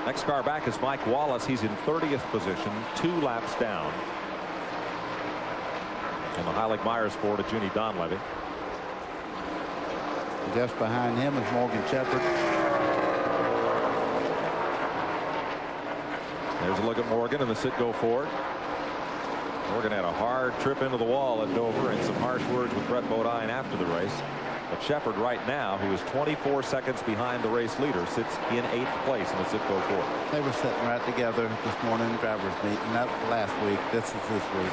Next car back is Mike Wallace. He's in 30th position, 2 laps down. And the Heilig Myers Ford of Junie Donlevy. Just behind him is Morgan Shepherd. There's a look at Morgan in the Citgo Ford. Morgan had a hard trip into the wall at Dover and some harsh words with Brett Bodine after the race. But Shepherd right now, who is 24 seconds behind the race leader, sits in 8th place in the Citgo Ford. They were sitting right together this morning in driver's meeting. That was last week. This is this week.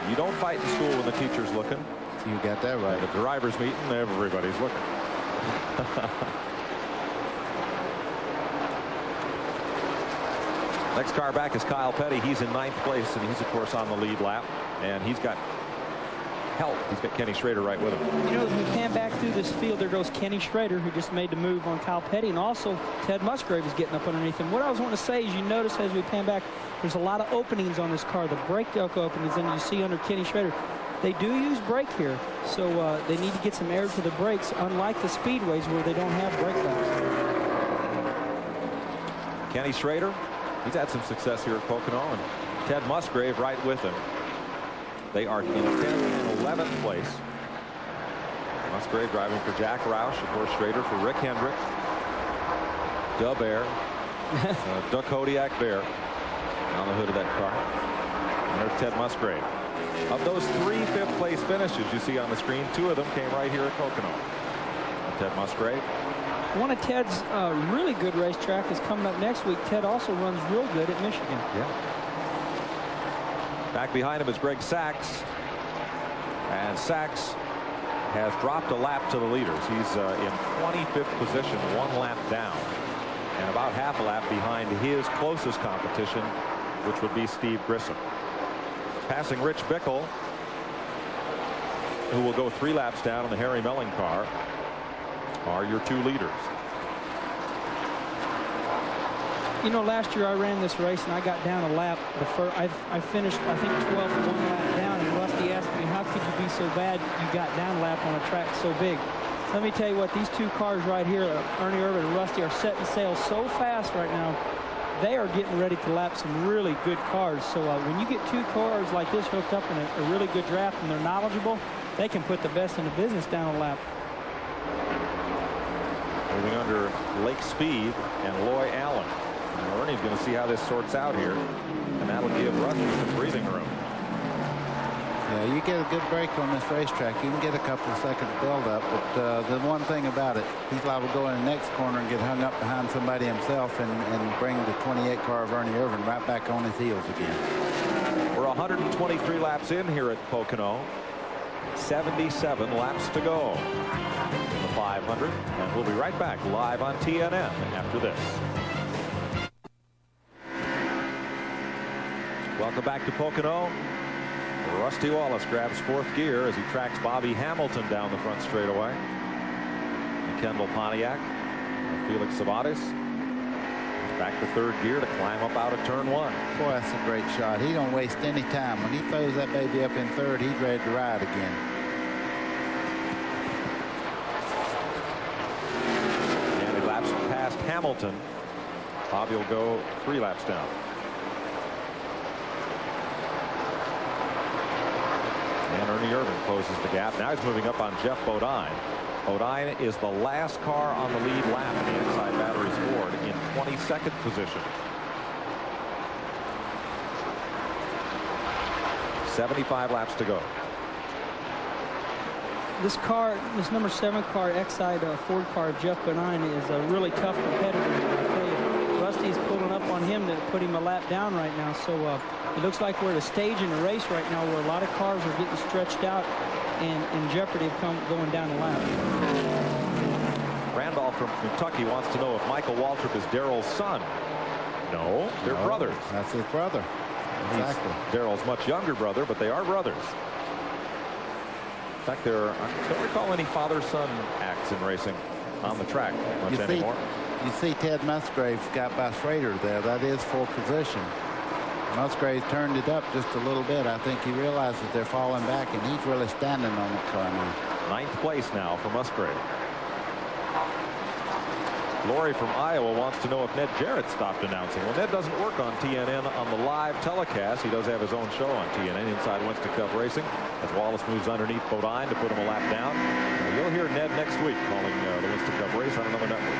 You don't fight in school when the teacher's looking. You got that right. At the driver's meeting, everybody's looking. Next car back is Kyle Petty. He's in 9th place, and he's, of course, on the lead lap. And he's got help. He's got Kenny Schrader right with him. You know, as we pan back through this field, there goes Kenny Schrader, who just made the move on Kyle Petty, and also Ted Musgrave is getting up underneath him. What I was wanting to say is, you notice as we pan back, there's a lot of openings on this car, the brake duct openings, and you see under Kenny Schrader. They do use brake here, so they need to get some air to the brakes, unlike the speedways where they don't have brake ducts. Kenny Schrader, he's had some success here at Pocono, and Ted Musgrave right with him. They are in 10th and 11th place. Musgrave driving for Jack Roush, of course Schrader for Rick Hendrick, Dub Air, Doug Kodiak Bear on the hood of that car. And there's Ted Musgrave. Of those 3 5th place finishes you see on the screen, 2 of them came right here at Pocono. Ted Musgrave. One of Ted's really good racetrack is coming up next week. Ted also runs real good at Michigan. Yeah. Back behind him is Greg Sachs. And Sachs has dropped a lap to the leaders. He's in 25th position, 1 lap down. And about half a lap behind his closest competition, which would be Steve Grissom. Passing Rich Bickle, who will go 3 laps down in the Harry Melling car, are your 2 leaders. You know, last year I ran this race and I got down a lap. I finished, I think, 12th, 1 lap down, and Rusty asked me, how could you be so bad you got down a lap on a track so big? Let me tell you what, these 2 cars right here, Ernie Irvin and Rusty, are setting sail so fast right now. They are getting ready to lap some really good cars. So when you get 2 cars like this hooked up in a really good draft and they're knowledgeable, they can put the best in the business down a lap. Moving under Lake Speed and Loy Allen. And Ernie's going to see how this sorts out here, and that'll give Rusty some breathing room. Yeah, you get a good break on this racetrack. You can get a couple of seconds build up, but the one thing about it, he's liable to go in the next corner and get hung up behind somebody himself and bring the 28 car of Ernie Irvin right back on his heels again. We're 123 laps in here at Pocono. 77 laps to go in the 500, and we'll be right back live on TNN after this. Welcome back to Pocono. Rusty Wallace grabs 4th gear as he tracks Bobby Hamilton down the front straightaway. And Kendall Pontiac, Felix Sabates back to 3rd gear to climb up out of turn 1. Boy, that's a great shot. He don't waste any time. When he throws that baby up in 3rd, he's ready to ride again. And he laps past Hamilton. Bobby will go 3 laps down. And Ernie Irvin closes the gap. Now he's moving up on Jeff Bodine. Bodine is the last car on the lead lap in the inside batteries Ford in 22nd position. 75 laps to go. This car, this number 7 car, Exide Ford car of Jeff Bodine, is a really tough competitor. I tell you, Rusty's pulling up on him to put him a lap down right now. So it looks like we're at a stage in the race right now where a lot of cars are getting stretched out and in jeopardy of going down the lap. Randolph from Kentucky wants to know if Michael Waltrip is Darrell's son. No, they're brothers. That's his brother. Exactly. Darrell's much younger brother, but they are brothers. In fact, I don't recall any father-son acts in racing on the track much anymore. You see Ted Musgrave got by Schrader there. That is full position. Musgrave turned it up just a little bit. I think he realizes they're falling back, and he's really standing on the car now. 9th place now for Musgrave. Lori from Iowa wants to know if Ned Jarrett stopped announcing. Well, Ned doesn't work on TNN on the live telecast. He does have his own show on TNN inside Winston Cup Racing as Wallace moves underneath Bodine to put him a lap down. You'll hear Ned next week calling the Winston Cup race on another network.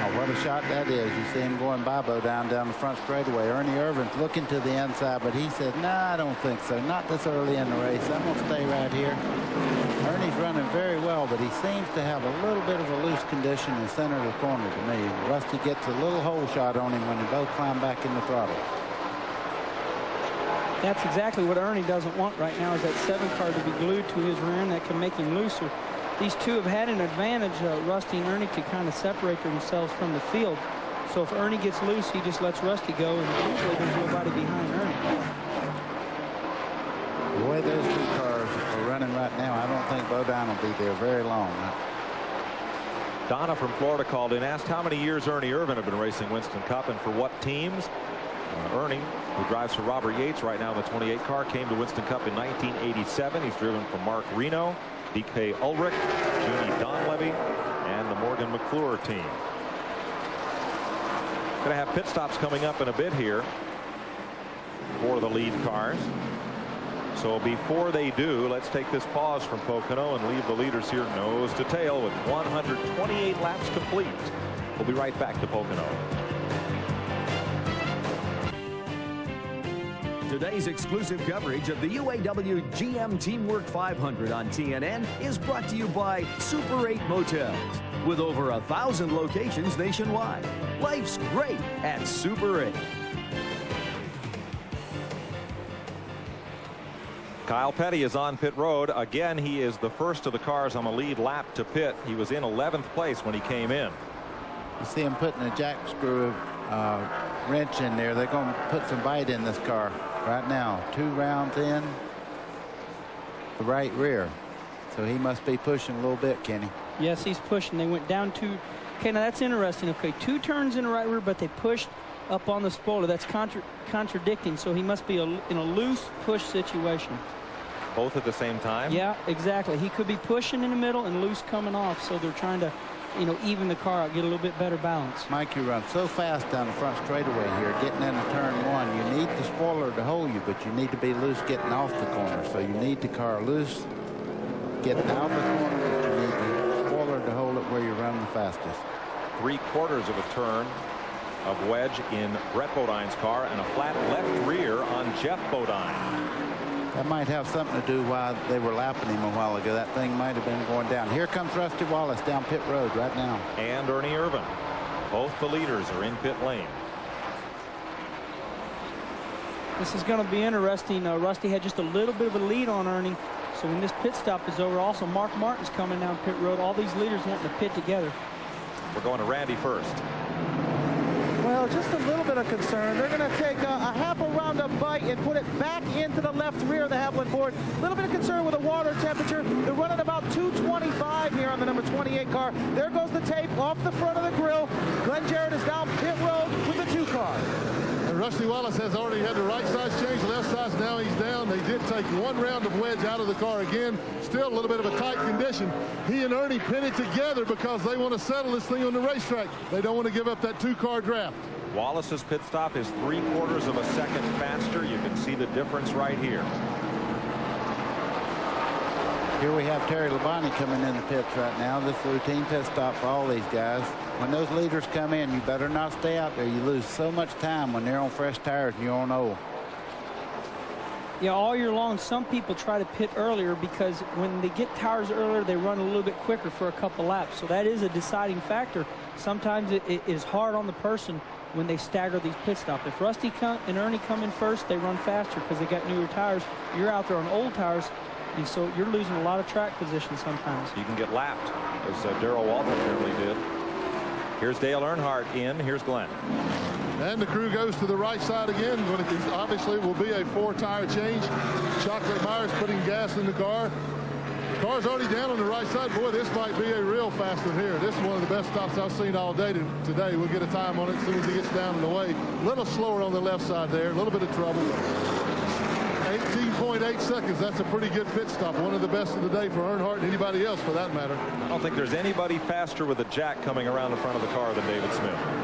Oh, what a shot that is. You see him going by Bodine down the front straightaway. Ernie Irvin's looking to the inside, but he said, no, I don't think so. Not this early in the race. I'm going to stay right here. Ernie's running very well, but he seems to have a little bit of a loose condition in the center of the corner to me. Rusty gets a little hole shot on him when they both climb back in the throttle. That's exactly what Ernie doesn't want right now, is that 7 car to be glued to his rear end that can make him looser. These two have had an advantage, Rusty and Ernie, to kind of separate themselves from the field. So if Ernie gets loose, he just lets Rusty go, and usually there's nobody behind Ernie. The way those two cars are running right now, I don't think Bodine will be there very long. Donna from Florida called in, asked how many years Ernie Irvin have been racing Winston Cup and for what teams. Ernie, who drives for Robert Yates right now in the 28 car, came to Winston Cup in 1987. He's driven for Mark Reno, DK Ulrich, Jeannie Donlevy, and the Morgan McClure team. Going to have pit stops coming up in a bit here for the lead cars. So before they do, let's take this pause from Pocono and leave the leaders here nose to tail with 128 laps complete. We'll be right back to Pocono. Today's exclusive coverage of the UAW-GM Teamwork 500 on TNN is brought to you by Super 8 Motels. With over 1,000 locations nationwide, life's great at Super 8. Kyle Petty is on pit road. Again, he is the first of the cars on the lead lap to pit. He was in 11th place when he came in. You see him putting a jack screw wrench in there. They're going to put some bite in this car right now. 2 rounds in the right rear. So he must be pushing a little bit, Kenny. Yes, he's pushing. They went down 2. Okay, now that's interesting. Okay, 2 turns in the right rear, but they pushed up on the spoiler. That's contradicting. So he must be in a loose push situation. Both at the same time? Yeah, exactly. He could be pushing in the middle and loose coming off. So they're trying to, you know, even the car out, get a little bit better balance. Mike, you run so fast down the front straightaway here, getting into turn 1. You need the spoiler to hold you, but you need to be loose getting off the corner. So you need the car loose getting out of the corner, but you need the spoiler to hold it where you're running the fastest. 3/4 of a turn of wedge in Brett Bodine's car and a flat left rear on Jeff Bodine. That might have something to do why they were lapping him a while ago. That thing might have been going down. Here comes Rusty Wallace down pit road right now. And Ernie Irvin. Both the leaders are in pit lane. This is going to be interesting. Rusty had just a little bit of a lead on Ernie. So when this pit stop is over, also Mark Martin's coming down pit road. All these leaders wanting to pit together. We're going to Randy first. Well, just a little bit of concern. They're going to take a half a roundup bite and put it back into the left rear of the Havlin board. A little bit of concern with the water temperature. They're running about 225 here on the number 28 car. There goes the tape off the front of the grill. Glenn Jarrett is down pit road with the 2 car. And Rusty Wallace has already had the right side's changed, the left side's now he's down. They did take 1 round of wedge out of the car again. Still a little bit of a tight condition. He and Ernie pitted together because they want to settle this thing on the racetrack. They don't want to give up that 2-car draft. Wallace's pit stop is 3/4 of a second faster. You can see the difference right here. Here we have Terry Labonte coming in the pits right now. This routine pit stop for all these guys. When those leaders come in, you better not stay out there. You lose so much time when they're on fresh tires and you're on old. Yeah, all year long, some people try to pit earlier because when they get tires earlier, they run a little bit quicker for a couple laps. So that is a deciding factor. Sometimes it is hard on the person when they stagger these pit stops. If Rusty and Ernie come in first, they run faster because they got newer tires. You're out there on old tires, and so you're losing a lot of track position sometimes. You can get lapped, as Darrell Walton apparently did. Here's Dale Earnhardt in. Here's Glenn. And the crew goes to the right side again. Obviously, it will be a 4-tire change. Chocolate Myers putting gas in the car. Car's already down on the right side. Boy, this might be a real fast one here. This is one of the best stops I've seen all day today. We'll get a time on it as soon as he gets down and away. A little slower on the left side there. A little bit of trouble. 8 18.8 seconds. That's a pretty good pit stop. One of the best of the day for Earnhardt and anybody else for that matter. I don't think there's anybody faster with a jack coming around the front of the car than David Smith.